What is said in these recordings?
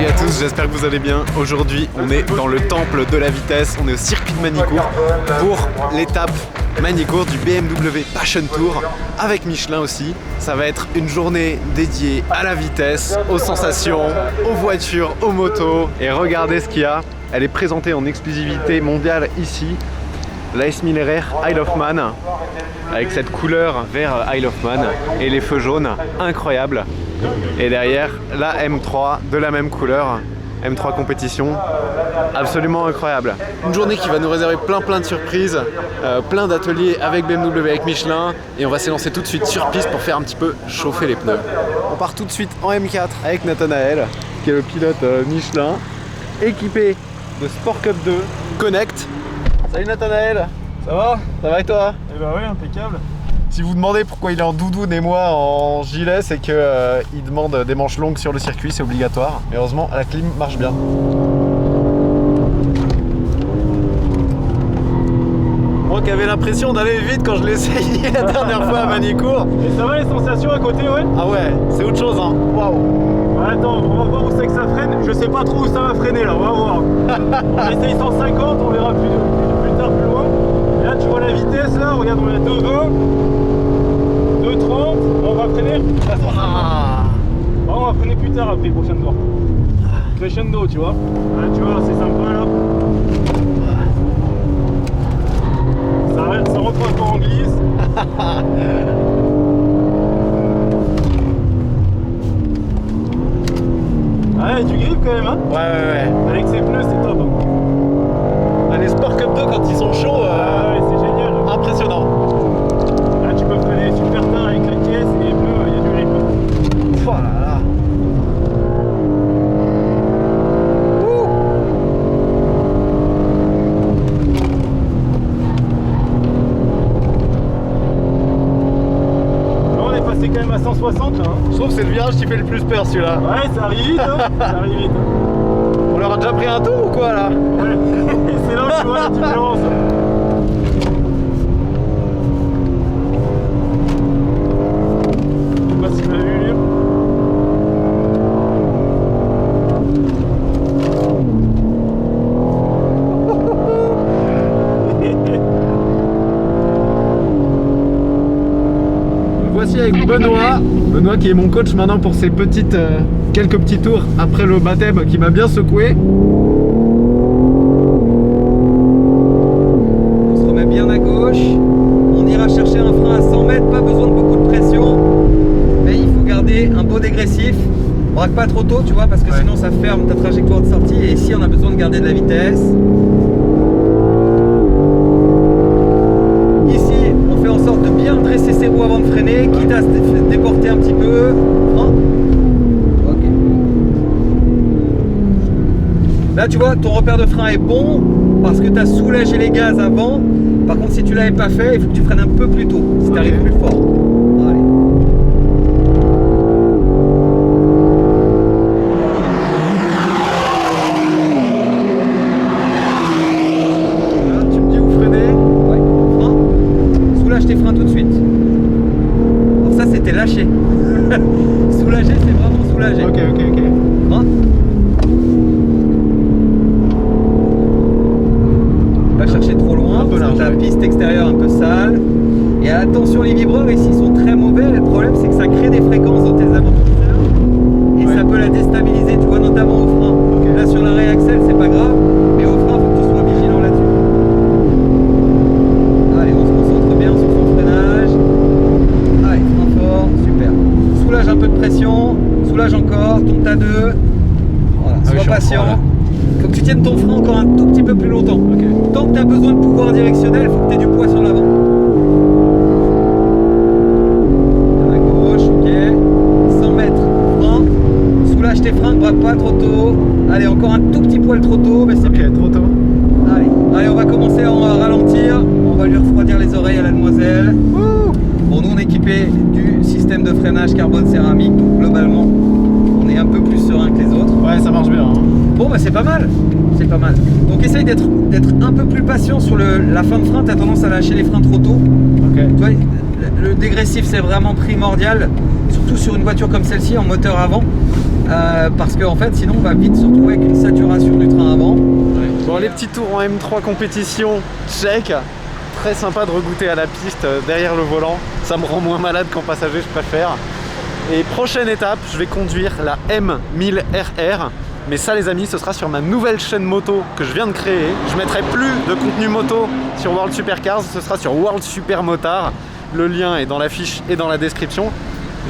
Salut à tous, j'espère que vous allez bien. Aujourd'hui, on est dans le temple de la vitesse, on est au circuit de Manicourt pour l'étape Manicourt du BMW Passion Tour avec Michelin aussi. Ça va être une journée dédiée à la vitesse, aux sensations, aux voitures, aux motos. Et regardez ce qu'il y a, elle est présentée en exclusivité mondiale ici. La S Miller Isle of Man avec cette couleur vert Isle of Man et les feux jaunes, incroyable. Et derrière la M3 de la même couleur, M3 compétition, absolument incroyable. Une journée qui va nous réserver plein de surprises, plein d'ateliers avec BMW, avec Michelin, et on va s'élancer tout de suite sur piste pour faire un petit peu chauffer les pneus. On part tout de suite en M4 avec Nathanaël, qui est le pilote Michelin, équipé de Sport Cup 2 Connect. Salut Nathanaël. Ça va? Ça va et toi? Eh bah ouais, impeccable. Si vous demandez pourquoi il est en doudoune et moi en gilet, c'est que il demande des manches longues sur le circuit, c'est obligatoire. Mais heureusement, la clim marche bien. Moi qui avais l'impression d'aller vite quand je l'ai essayé la dernière fois à Manicourt. Et ça va les sensations à côté, ouais? Ah ouais, c'est autre chose hein. Waouh. Attends, on va voir où c'est que ça freine. Je sais pas trop où ça va freiner là, on va voir. On essaye 150, on verra plus tard, plus loin. Et là tu vois la vitesse là, regarde, on est à 2,20. 2,30, on va freiner. Ah. On va freiner plus tard après, prochaine tour. Crescendo, tu vois. Là, tu vois, c'est sympa là. Ça rentre un peu en glisse. Ah, du grip quand même, hein. Ouais. Avec ses pneus, c'est top. Ah, les Sport Cup 2 quand ils sont chauds, ouais, c'est génial. Impressionnant. Là, tu peux freiner super tard avec la caisse et les pneus, il y a du grip. Oh là là. C'est quand même à 160 là, hein. Je trouve que c'est le virage qui fait le plus peur celui-là. Ouais, ça arrive vite, hein. Ça arrive vite. On leur a déjà pris un tour ou quoi là? Ouais, c'est là où tu vois la différence. Je sais pas si tu l'as vu, lui. Voici avec Benoît qui est mon coach maintenant pour ces petites, quelques petits tours après le baptême qui m'a bien secoué. On se remet bien à gauche, on ira chercher un frein à 100 mètres, pas besoin de beaucoup de pression, mais il faut garder un beau dégressif. Braque pas trop tôt, tu vois, parce que sinon ça ferme ta trajectoire de sortie, et ici on a besoin de garder de la vitesse. De bien dresser ses roues avant de freiner, quitte à se déporter un petit peu. Ok. Là tu vois, ton repère de frein est bon parce que tu as soulagé les gaz avant. Par contre, si tu l'avais pas fait, il faut que tu freines un peu plus tôt, si tu arrives plus fort. Allez. Tes freins tout de suite. Alors ça c'était lâché. Soulagé, c'est vraiment soulagé. Ok. Hein? Pas chercher trop loin, un peu large, la piste extérieure un peu sale. Et attention, les vibreurs ici sont très mauvais. Le problème c'est que ça crée des fréquences dans tes amortisseurs et ça peut la déstabiliser, tu vois, notamment au frein. Là sur l'arrêt accel c'est pas grave, mais au frein faut que tu sois vigilant là-dessus. Allez, on se concentre bien sur son freinage. Allez, frein fort, super. Soulage un peu de pression, soulage encore, tombe à 2. Voilà, sois patient. Faut que tu tiennes ton frein encore un tout petit peu plus longtemps. Tant que tu as besoin de pouvoir directionnel, il faut que tu aies du poids sur l'avant. À gauche, ok. 100 mètres, frein. Soulage tes freins, ne braque pas trop tôt. Allez, encore un tout petit poil trop tôt, mais c'est bien. Trop tôt. Allez, on va commencer à ralentir. On va lui refroidir les oreilles à la demoiselle. Bon, nous on est équipé du système de freinage carbone céramique, donc globalement on est un peu plus serein que les autres. Ouais, ça marche bien. Hein. Bon, bah c'est pas mal. Donc essaye d'être un peu plus patient sur la fin de frein. Tu as tendance à lâcher les freins trop tôt. Tu vois, le dégressif c'est vraiment primordial, surtout sur une voiture comme celle-ci en moteur avant. parce qu'en fait sinon on va vite se retrouver avec une saturation du train avant. Bon, les petits tours en M3 compétition, check. Très sympa de regoûter à la piste derrière le volant. Ça me rend moins malade qu'en passager, je préfère. Et prochaine étape, je vais conduire la M1000RR. Mais ça les amis, ce sera sur ma nouvelle chaîne moto que je viens de créer. Je mettrai plus de contenu moto sur World Supercars, ce sera sur World Super Motard. Le lien est dans la fiche et dans la description.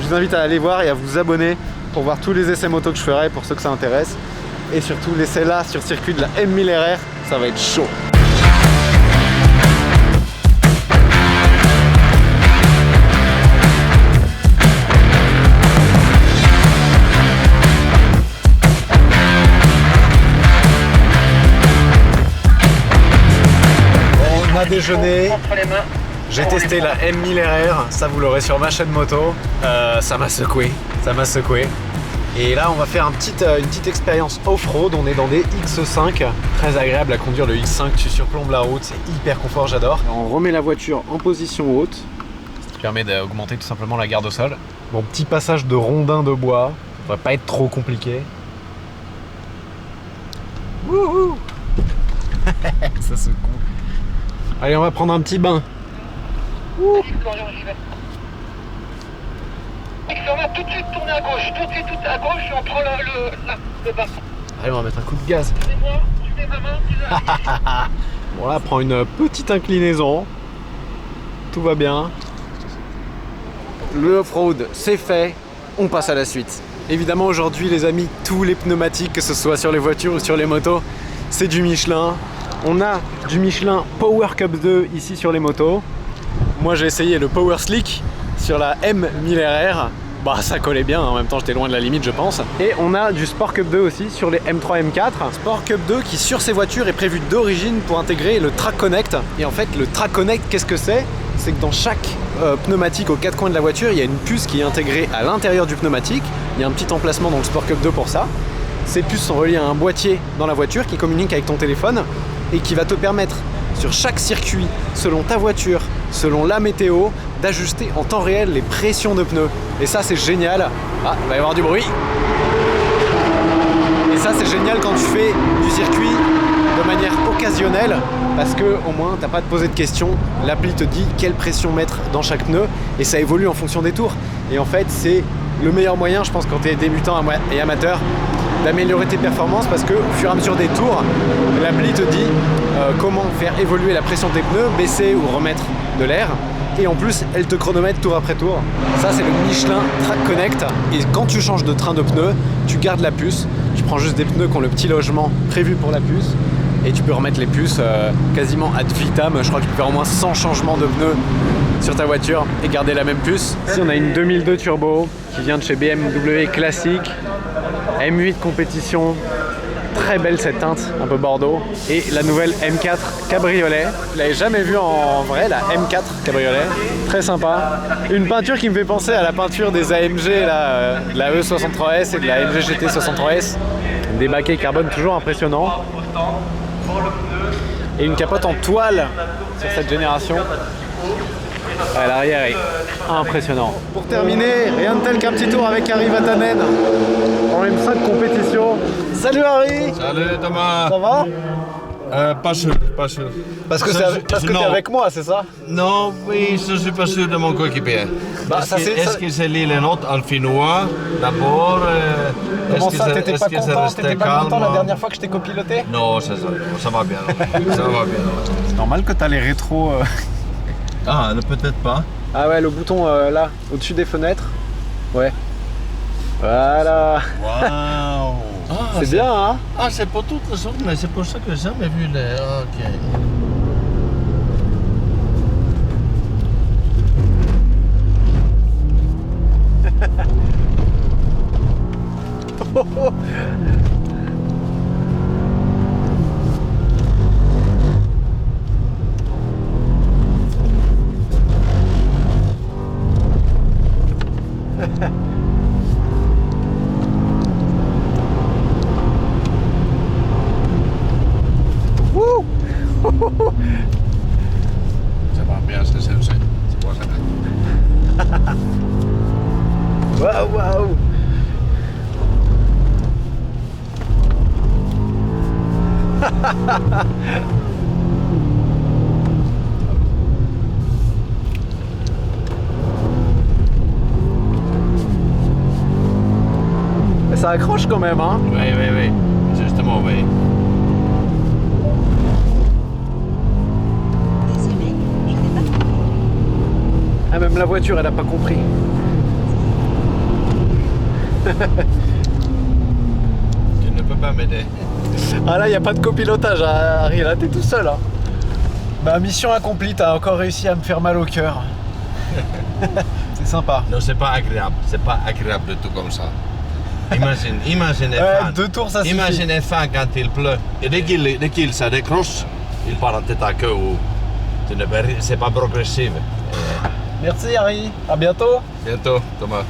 Je vous invite à aller voir et à vous abonner pour voir tous les essais moto que je ferai pour ceux que ça intéresse. Et surtout l'essai là sur circuit de la M1000RR, ça va être chaud. On a déjeuné, j'ai testé la M1000RR, ça vous l'aurez sur ma chaîne moto, ça m'a secoué, Et là on va faire une petite expérience off-road, on est dans des X5, très agréable à conduire le X5, tu surplombes la route, c'est hyper confort, j'adore. On remet la voiture en position haute, ce qui permet d'augmenter tout simplement la garde au sol. Bon, petit passage de rondin de bois, ça va pas être trop compliqué. Wouhou. Ça secoue. Allez, on va prendre un petit bain. Florian, j'y vais. Florian, tout de suite tourner à gauche, tout de suite à gauche et on prend le bas. Allez, on va mettre un coup de gaz. Suivez-moi, suivez ma main, suivez. Bon là, prend une petite inclinaison. Tout va bien. Le off-road, c'est fait. On passe à la suite. Évidemment, aujourd'hui, les amis, tous les pneumatiques, que ce soit sur les voitures ou sur les motos, c'est du Michelin. On a du Michelin Power Cup 2 ici sur les motos. Moi j'ai essayé le Power Slick sur la M1000RR. Bah ça collait bien, en même temps j'étais loin de la limite je pense. Et on a du Sport Cup 2 aussi sur les M3 M4. Sport Cup 2 qui sur ces voitures est prévu d'origine pour intégrer le Track Connect. Et en fait le Track Connect qu'est-ce que c'est? C'est que dans chaque pneumatique aux quatre coins de la voiture, il y a une puce qui est intégrée à l'intérieur du pneumatique. Il y a un petit emplacement dans le Sport Cup 2 pour ça. Ces puces sont reliées à un boîtier dans la voiture qui communique avec ton téléphone et qui va te permettre sur chaque circuit, selon ta voiture, selon la météo, d'ajuster en temps réel les pressions de pneus. Et ça c'est génial. Ah, il va y avoir du bruit. Et ça c'est génial quand tu fais du circuit de manière occasionnelle parce que au moins t'as pas à te poser de questions. L'appli te dit quelle pression mettre dans chaque pneu et ça évolue en fonction des tours. Et en fait c'est le meilleur moyen, je pense, quand tu es débutant et amateur, d'améliorer tes performances parce que au fur et à mesure des tours, l'appli te dit comment faire évoluer la pression de tes pneus, baisser ou remettre de l'air. Et en plus, elle te chronomètre tour après tour. Ça, c'est le Michelin Track Connect. Et quand tu changes de train de pneus, tu gardes la puce. Tu prends juste des pneus qui ont le petit logement prévu pour la puce. Et tu peux remettre les puces quasiment ad vitam. Je crois que tu peux faire au moins 100 changements de pneus sur ta voiture et garder la même puce. Ici, on a une 2002 Turbo qui vient de chez BMW classique. M8 compétition. Très belle cette teinte, un peu bordeaux. Et la nouvelle M4 Cabriolet. Je l'avais jamais vue en vrai, la M4 Cabriolet. Très sympa. Une peinture qui me fait penser à la peinture des AMG, là, de la E63S et de la MG GT 63S. Des baquets carbone toujours impressionnants. Et une capote en toile sur cette génération. À l'arrière est impressionnant. Pour terminer, rien de tel qu'un petit tour avec Harry Vatanen en M5 compétition. Salut Harry! Salut Thomas! Ça va? Pas sûr. Parce que t'es avec moi, c'est ça? Non, oui, je suis pas sûr de mon coéquipier. Bah, Est-ce que c'est l'île note en finnois d'abord? Comment ça, t'étais pas content la dernière fois que je t'ai copiloté? Non, ça va bien. Ça va bien. C'est normal que t'as les rétros. Ah, peut-être pas. Ah ouais, le bouton là, au-dessus des fenêtres. Ouais. Voilà. Waouh! C'est bien, hein? Ah, c'est pour toutes les sortes, mais c'est pour ça que j'ai jamais vu les... Ok. Ça va bien, c'est pour ça. Waouh, waouh! Mais ça accroche quand même, hein. Oui, oui, oui. Justement, oui. Désolé, je n'ai pas compris. Ah, même la voiture, elle a pas compris. Tu ne peux pas m'aider. Ah là, il n'y a pas de copilotage, Harry, là, t'es tout seul. Hein. Bah, mission accomplie, t'as encore réussi à me faire mal au cœur. C'est sympa. Non, c'est pas agréable. C'est pas agréable du tout comme ça. Imagine les fans. 2 tours, ça suffit. Imagine les fans quand il pleut. Et dès qu'il se décroche, il part en tête à queue ou c'est pas progressif. Merci, Harry. À bientôt. Bientôt, Thomas.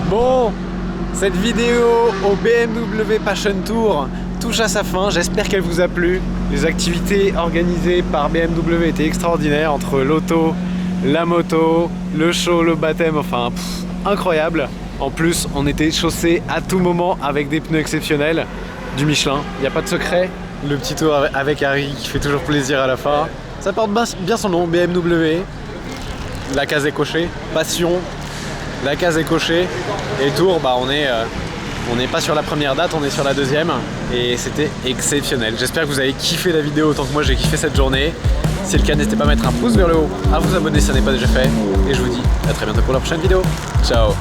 Bon, cette vidéo au BMW Passion Tour touche à sa fin. J'espère qu'elle vous a plu. Les activités organisées par BMW étaient extraordinaires, entre l'auto, la moto, le show, le baptême, enfin incroyable. En plus, on était chaussés à tout moment avec des pneus exceptionnels, du Michelin. Il n'y a pas de secret. Le petit tour avec Harry qui fait toujours plaisir à la fin. Ça porte bien son nom, BMW. La case est cochée. Passion. La case est cochée. Et tour, bah on n'est pas sur la première date, on est sur la deuxième. Et c'était exceptionnel. J'espère que vous avez kiffé la vidéo autant que moi j'ai kiffé cette journée. Si c'est le cas, n'hésitez pas à mettre un pouce vers le haut, à vous abonner si ça n'est pas déjà fait. Et je vous dis à très bientôt pour la prochaine vidéo. Ciao.